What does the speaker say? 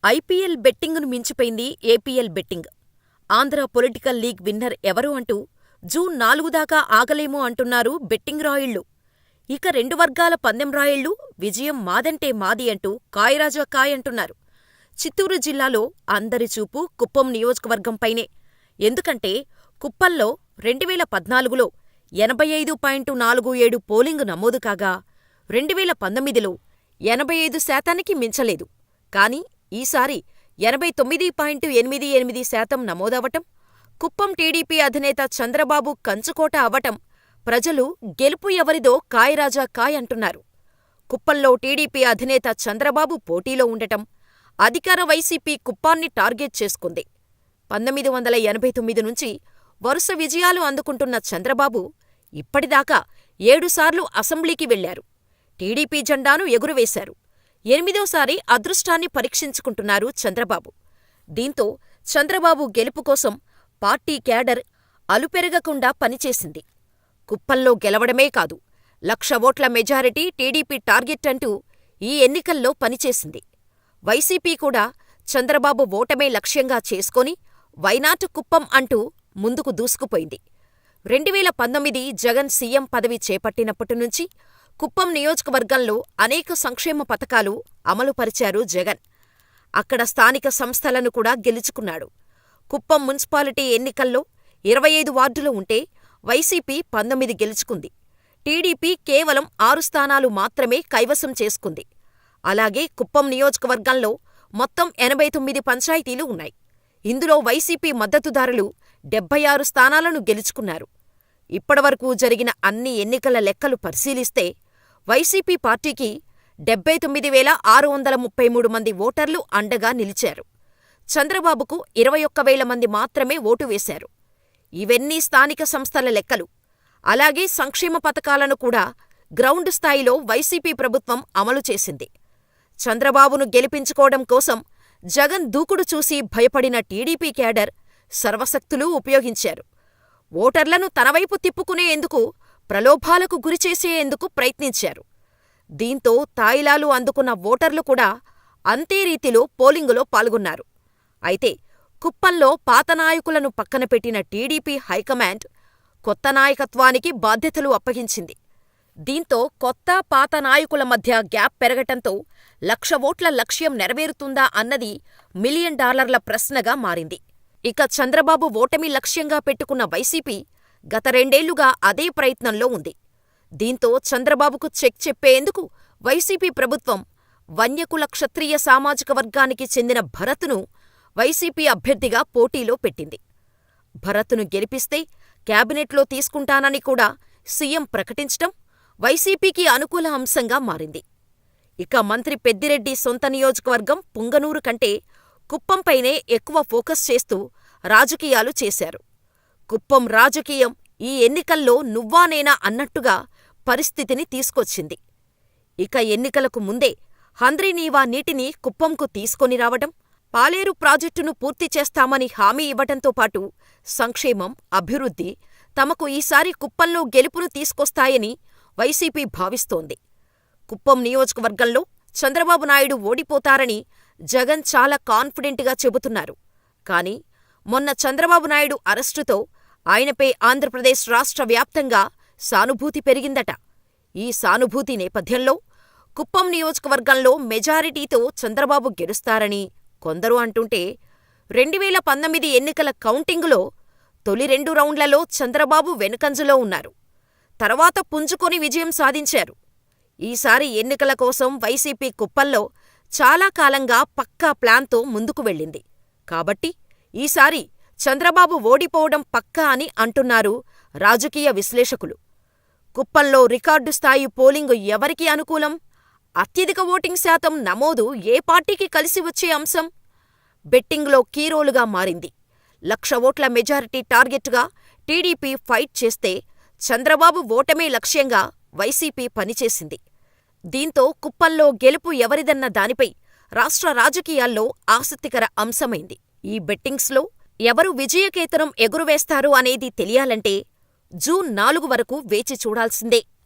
IPL బెట్టింగును మించిపోయింది APL betting. Andhra political league winner ఎవరు అంటూ జూన్ 4 దాకా ఆగలేము అంటున్నారు బెట్టింగ్ రాయుళ్లు. ఇక రెండు వర్గాల పందెం రాయుళ్లు విజయం మాదంటే మాది అంటూ కాయరాజా కాయంటున్నారు. చిత్తూరు జిల్లాలో అందరి చూపు కుప్పం నియోజకవర్గంపైనే. ఎందుకంటే కుప్పంలో 2014లో 85.47 పోలింగు నమోదు కాగా 2019లో 85% మించలేదు. కానీ ఈసారి 89.88% నమోదవటం, కుప్పం టీడీపీ అధినేత చంద్రబాబు కంచుకోట అవ్వటం, ప్రజలు గెలుపు ఎవరిదో కాయరాజా కాయంటున్నారు. కుప్పంలో టీడీపీ అధినేత చంద్రబాబు పోటీలో ఉండటం, అధికార వైసీపీ కుప్పాన్ని టార్గెట్ చేసుకుంది. 1989 నుంచి వరుస విజయాలు అందుకుంటున్న చంద్రబాబు ఇప్పటిదాకా 7 సార్లు అసెంబ్లీకి వెళ్లారు. టీడీపీ జెండాను ఎగురవేశారు. 8వసారి అదృష్టాన్ని పరీక్షించుకుంటున్నారు చంద్రబాబు. దీంతో చంద్రబాబు గెలుపు కోసం పార్టీ క్యాడర్ అలుపెరగకుండా పనిచేసింది. కుప్పంలో గెలవడమే కాదు, 1,00,000 ఓట్ల మెజారిటీ టీడీపీ టార్గెట్ అంటూ ఈ ఎన్నికల్లో పనిచేసింది. వైసీపీ కూడా చంద్రబాబు ఓటమే లక్ష్యంగా చేసుకొని వైనాటు కుప్పం అంటూ ముందుకు దూసుకుపోయింది. 2019 జగన్ సీఎం పదవి చేపట్టినప్పటి నుంచి కుప్పం నియోజకవర్గంలో అనేక సంక్షేమ పథకాలు అమలుపరిచారు జగన్. అక్కడ స్థానిక సంస్థలను కూడా గెలుచుకున్నాడు. కుప్పం మున్సిపాలిటీ ఎన్నికల్లో 25 వార్డులు ఉంటే వైసీపీ 19 గెలుచుకుంది. టీడీపీ కేవలం 6 స్థానాలు మాత్రమే కైవసం చేసుకుంది. అలాగే కుప్పం నియోజకవర్గంలో మొత్తం 89 పంచాయతీలు ఉన్నాయి. ఇందులో వైసీపీ మద్దతుదారులు 76 స్థానాలను గెలుచుకున్నారు. ఇప్పటివరకు జరిగిన అన్ని ఎన్నికల లెక్కలు పరిశీలిస్తే వైసీపీ పార్టీకి 79,633 మంది ఓటర్లు అండగా నిలిచారు. చంద్రబాబుకు 21,000 మంది మాత్రమే ఓటు వేశారు. ఇవన్నీ స్థానిక సంస్థల లెక్కలు. అలాగే సంక్షేమ పథకాలను కూడా గ్రౌండ్ స్థాయిలో వైసీపీ ప్రభుత్వం అమలు చేసింది. చంద్రబాబును గెలిపించుకోవడం కోసం జగన్ దూకుడు చూసి భయపడిన టీడీపీ క్యాడర్ సర్వశక్తులూ ఉపయోగించారు. ఓటర్లను తనవైపు తిప్పుకునేందుకు, ప్రలోభాలకు గురిచేసేందుకు ప్రయత్నించారు. దీంతో తాయిలాలు అందుకున్న ఓటర్లు కూడా అంతే రీతిలో పోలింగులో పాల్గొన్నారు. అయితే కుప్పంలో పాత నాయకులను పక్కనపెట్టిన టీడీపీ హైకమాండ్ కొత్త నాయకత్వానికి బాధ్యతలు అప్పగించింది. దీంతో కొత్త, పాత నాయకుల మధ్య గ్యాప్ పెరగటంతో 1,00,000 ఓట్ల లక్ష్యం నెరవేరుతుందా అన్నది $1 మిలియన్ ప్రశ్నగా మారింది. ఇక చంద్రబాబు ఓటమి లక్ష్యంగా పెట్టుకున్న వైసీపీ గత 2 ఏళ్లుగా అదే ప్రయత్నంలో ఉంది. దీంతో చంద్రబాబుకు చెక్ చెప్పేందుకు వైసీపీ ప్రభుత్వం వన్యకుల క్షత్రియ సామాజిక వర్గానికి చెందిన భరత్ను వైసీపీ అభ్యర్థిగా పోటీలో పెట్టింది. భరత్ను గెలిపిస్తే క్యాబినెట్లో తీసుకుంటానని కూడా సీఎం ప్రకటించటం వైసీపీకి అనుకూల అంశంగా మారింది. ఇక మంత్రి పెద్దిరెడ్డి సొంత నియోజకవర్గం పుంగనూరు కంటే కుప్పంపైనే ఎక్కువ ఫోకస్ చేస్తూ రాజకీయాలు చేశారు. కుప్పం రాజకీయం ఈ ఎన్నికల్లో నువ్వా నేనా అన్నట్టుగా పరిస్థితిని తీసుకొచ్చింది. ఇక ఎన్నికలకు ముందే హంద్రీనీవా నీటిని కుప్పంకు తీసుకొని రావటం, పాలేరు ప్రాజెక్టును పూర్తి చేస్తామని హామీ ఇవ్వటంతో పాటు సంక్షేమం, అభివృద్ధి తమకు ఈసారి కుప్పంలో గెలుపును తీసుకొస్తాయని వైసీపీ భావిస్తోంది. కుప్పం నియోజకవర్గంలో చంద్రబాబు నాయుడు ఓడిపోతారని జగన్ చాలా కాన్ఫిడెంట్గా చెబుతున్నారు. కానీ మొన్న చంద్రబాబు నాయుడు అరెస్టుతో ఆయనపై ఆంధ్రప్రదేశ్ రాష్ట్ర వ్యాప్తంగా సానుభూతి పెరిగిందట. ఈ సానుభూతి నేపథ్యంలో కుప్పం నియోజకవర్గంలో మెజారిటీతో చంద్రబాబు గెలుస్తారని కొందరు అంటుంటే, 2019 ఎన్నికల కౌంటింగులో తొలి 2 రౌండ్లలో చంద్రబాబు వెనుకంజలో ఉన్నారు. తర్వాత పుంజుకొని విజయం సాధించారు. ఈసారి ఎన్నికల కోసం వైసీపీ కుప్పంలో చాలా కాలంగా పక్కా ప్లాన్తో ముందుకు వెళ్ళింది. కాబట్టి ఈసారి చంద్రబాబు ఓడిపోవడం పక్కా అని అంటున్నారు రాజకీయ విశ్లేషకులు. కుప్పంలో రికార్డు స్థాయి పోలింగు ఎవరికి అనుకూలం? అత్యధిక ఓటింగ్ శాతం నమోదు ఏ పార్టీకి కలిసి వచ్చే అంశం? బెట్టింగ్లో కీరోలుగా మారింది. 1,00,000 ఓట్ల మెజారిటీ టార్గెట్గా టీడీపీ ఫైట్ చేస్తే చంద్రబాబు ఓటమే లక్ష్యంగా వైసీపీ పనిచేసింది. దీంతో కుప్పంలో గెలుపు ఎవరిదన్న దానిపై రాష్ట్ర రాజకీయాల్లో ఆసక్తికర అంశమైంది. ఈ బెట్టింగ్స్లో ఎవరు విజయకేతనం ఎగురవేస్తారు అనేది తెలియాలంటే జూన్ 4 వరకు వేచి చూడాల్సిందే.